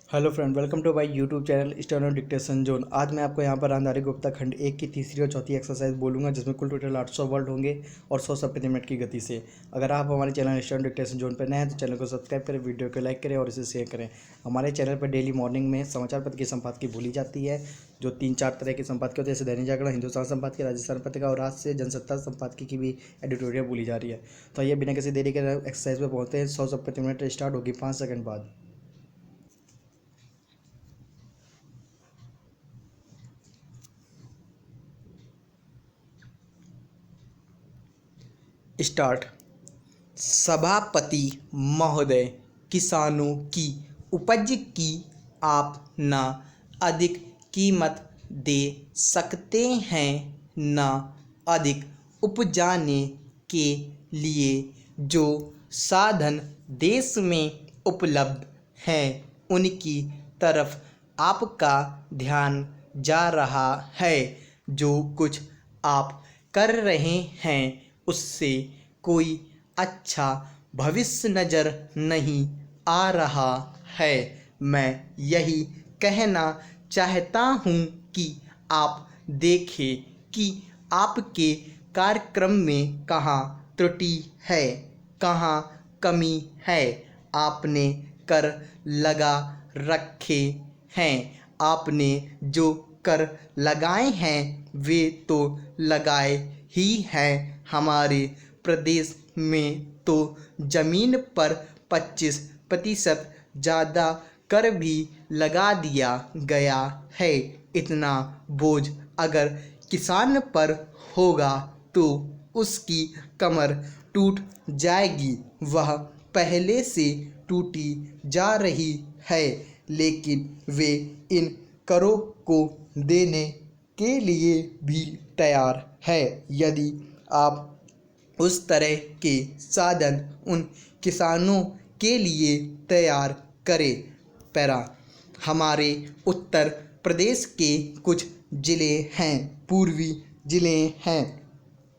Hello friend, welcome to my YouTube channel steno dictation zone. आज मैं आपको यहाँ पर आंधारी गुप्ता खंड 1 की तीसरी और चौथी एक्सरसाइज बोलूँगा, जिसमें कुल टोटल 800 वर्ड होंगे और 100 शब्द प्रति मिनट की गति से। अगर आप हमारे चैनल स्टेनो डिक्टेशन जोन पर नए हैं तो चैनल को सब्सक्राइब करें, वीडियो को लाइक करें और इसे शेयर करें। हमारे चैनल पर डेली मॉर्निंग में समाचार पत्र की संपादकीय बोली जाती है, जो 3-4 तरह के संपादकीय होते हैं, जैसे दैनिक जागरण, हिंदुस्तान संपादकीय, राजस्थान पत्रिका और आज से जनसत्ता संपादकीय की भी एडिटोरियल बोली जा रही है। तो ये बिना किसी देरी के एक्सरसाइज पर पहुँचते हैं। 100 शब्द प्रति मिनट स्टार्ट होगी 5 सेकंड बाद। स्टार्ट। सभापति महोदय, किसानों की उपज की आप न अधिक कीमत दे सकते हैं, न अधिक उपजाने के लिए जो साधन देश में उपलब्ध हैं उनकी तरफ आपका ध्यान जा रहा है। जो कुछ आप कर रहे हैं उससे कोई अच्छा भविष्य नज़र नहीं आ रहा है। मैं यही कहना चाहता हूँ कि आप देखें कि आपके कार्यक्रम में कहाँ त्रुटि है, कहाँ कमी है। आपने कर लगा रखे हैं, आपने जो कर लगाए हैं वे तो लगाए ही हैं। हमारे प्रदेश में तो ज़मीन पर 25% ज़्यादा कर भी लगा दिया गया है। इतना बोझ अगर किसान पर होगा तो उसकी कमर टूट जाएगी। वह पहले से टूटी जा रही है, लेकिन वे इन करों को देने के लिए भी तैयार है। यदि आप उस तरह के साधन उन किसानों के लिए तैयार करें। पैरा। हमारे उत्तर प्रदेश के कुछ ज़िले हैं, पूर्वी ज़िले हैं,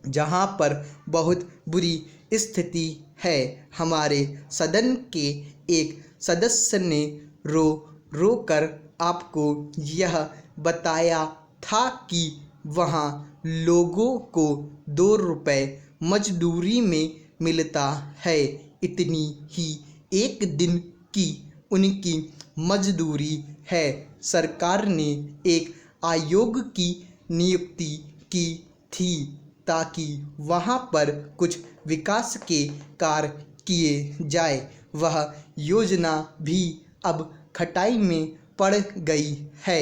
जहाँ पर बहुत बुरी स्थिति है। हमारे सदन के एक सदस्य ने रो रो कर आपको यह बताया था कि वहाँ लोगों को 2 रुपये मजदूरी में मिलता है। इतनी ही एक दिन की उनकी मजदूरी है। सरकार ने एक आयोग की नियुक्ति की थी ताकि वहाँ पर कुछ विकास के कार्य किए जाए। वह योजना भी अब खटाई में पड़ गई है।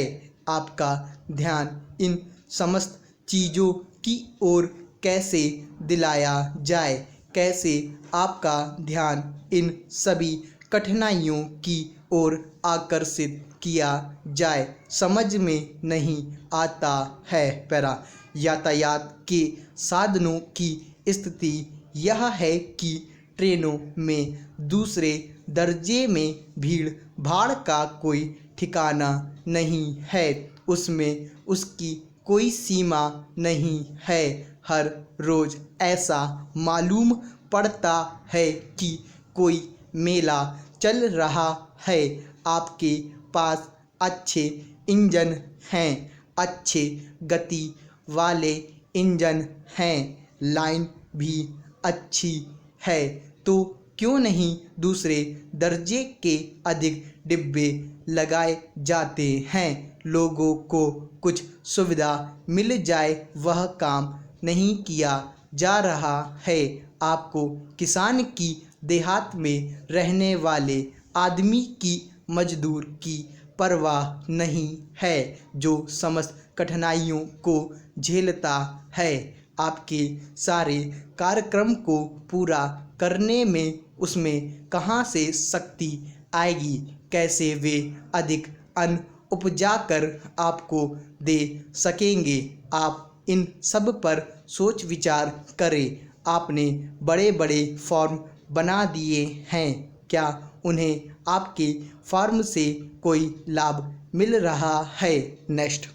आपका ध्यान इन समस्त चीज़ों की ओर कैसे दिलाया जाए, कैसे आपका ध्यान इन सभी कठिनाइयों की ओर आकर्षित किया जाए, समझ में नहीं आता है। पैरा। यातायात के साधनों की स्थिति यह है कि ट्रेनों में दूसरे दर्जे में भीड़ भाड़ का कोई ठिकाना नहीं है, उसमें उसकी कोई सीमा नहीं है। हर रोज़ ऐसा मालूम पड़ता है कि कोई मेला चल रहा है। आपके पास अच्छे इंजन हैं, अच्छे गति वाले इंजन हैं, लाइन भी अच्छी है, तो क्यों नहीं दूसरे दर्जे के अधिक डिब्बे लगाए जाते हैं। लोगों को कुछ सुविधा मिल जाए, वह काम नहीं किया जा रहा है। आपको किसान की देहात में रहने वाले आदमी की मजदूर की परवाह नहीं है, जो समस्त कठिनाइयों को झेलता है। आपके सारे कार्यक्रम को पूरा करने में उसमें कहाँ से शक्ति आएगी, कैसे वे अधिक अन्न उपजा कर आपको दे सकेंगे। आप इन सब पर सोच विचार करें। आपने बड़े बड़े फॉर्म बना दिए हैं, क्या उन्हें आपके फॉर्म से कोई लाभ मिल रहा है। नेक्स्ट।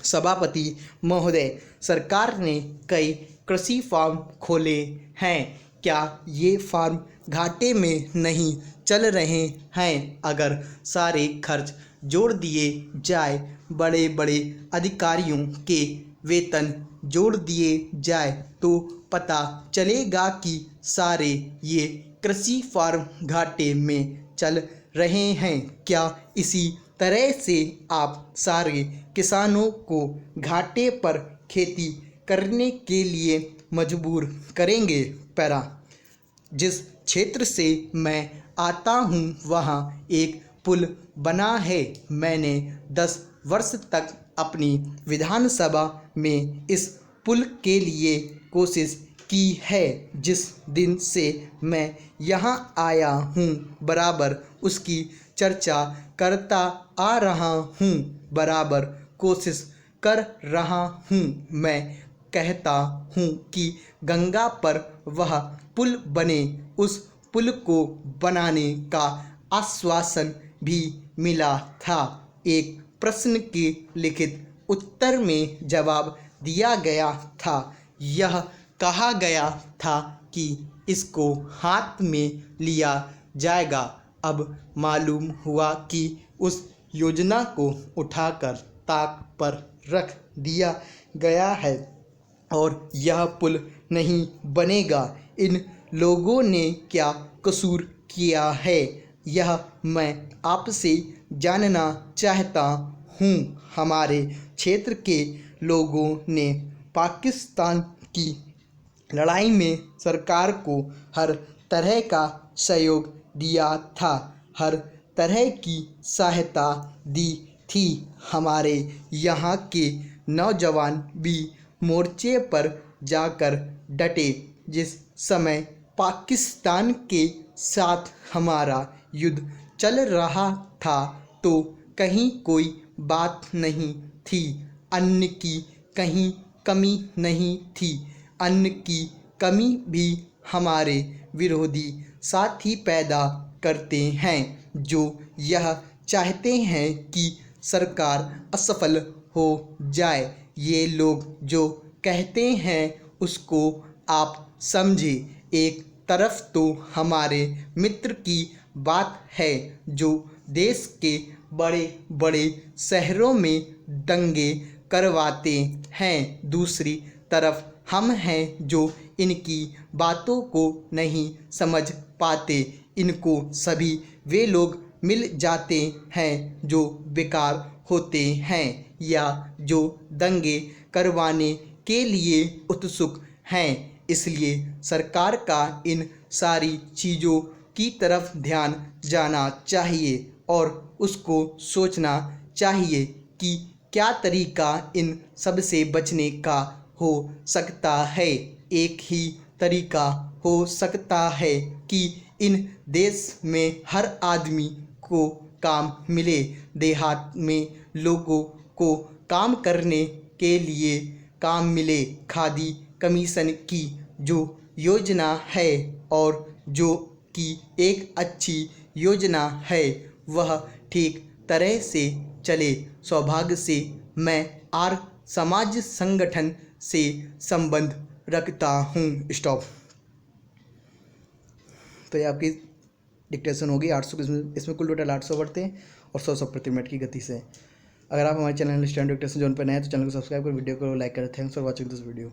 सभापति महोदय, सरकार ने कई कृषि फार्म खोले हैं, क्या ये फार्म घाटे में नहीं चल रहे हैं? अगर सारे खर्च जोड़ दिए जाए, बड़े बड़े अधिकारियों के वेतन जोड़ दिए जाए, तो पता चलेगा कि सारे ये कृषि फार्म घाटे में चल रहे हैं। क्या इसी तरह से आप सारे किसानों को घाटे पर खेती करने के लिए मजबूर करेंगे? पैरा, जिस क्षेत्र से मैं आता हूँ वहाँ एक पुल बना है। मैंने 10 वर्ष तक अपनी विधानसभा में इस पुल के लिए कोशिश की है। जिस दिन से मैं यहाँ आया हूँ बराबर उसकी चर्चा करता आ रहा हूँ, बराबर कोशिश कर रहा हूँ। मैं कहता हूँ कि गंगा पर वह पुल बने। उस पुल को बनाने का आश्वासन भी मिला था। एक प्रश्न के लिखित उत्तर में जवाब दिया गया था। यह कहा गया था कि इसको हाथ में लिया जाएगा। अब मालूम हुआ कि उस योजना को उठाकर ताक पर रख दिया गया है और यह पुल नहीं बनेगा। इन लोगों ने क्या कसूर किया है, यह मैं आपसे जानना चाहता हूँ। हमारे क्षेत्र के लोगों ने पाकिस्तान की लड़ाई में सरकार को हर तरह का सहयोग दिया था, हर तरह की सहायता दी थी। हमारे यहाँ के नौजवान भी मोर्चे पर जाकर डटे। जिस समय पाकिस्तान के साथ हमारा युद्ध चल रहा था तो कहीं कोई बात नहीं थी, अन्न की कहीं कमी नहीं थी। अन्न की कमी भी हमारे विरोधी साथी पैदा करते हैं, जो यह चाहते हैं कि सरकार असफल हो जाए। ये लोग जो कहते हैं उसको आप समझें। एक तरफ तो हमारे मित्र की बात है जो देश के बड़े बड़े शहरों में दंगे करवाते हैं, दूसरी तरफ हम हैं जो इनकी बातों को नहीं समझ पाते। इनको सभी वे लोग मिल जाते हैं जो बेकार होते हैं या जो दंगे करवाने के लिए उत्सुक हैं। इसलिए सरकार का इन सारी चीज़ों की तरफ ध्यान जाना चाहिए और उसको सोचना चाहिए कि क्या तरीका इन सब से बचने का हो सकता है। एक ही तरीका हो सकता है कि इन देश में हर आदमी को काम मिले। देहात में लोगों को काम करने के लिए काम मिले। खादी कमीशन की जो योजना है और जो कि एक अच्छी योजना है वह ठीक तरह से चले। सौभाग्य से मैं आर समाज संगठन से संबंध रखता हूँ। स्टॉप। तो ये आपकी डिक्टेशन होगी 800। इसमें कुल टोटल 800 वर्ड थे और 100 प्रति मिनट की गति से। अगर आप हमारे चैनल स्टैंड डिक्टेशन जोन पर नए हैं तो चैनल को सब्सक्राइब कर वीडियो को लाइक करें। Thanks for watching this video.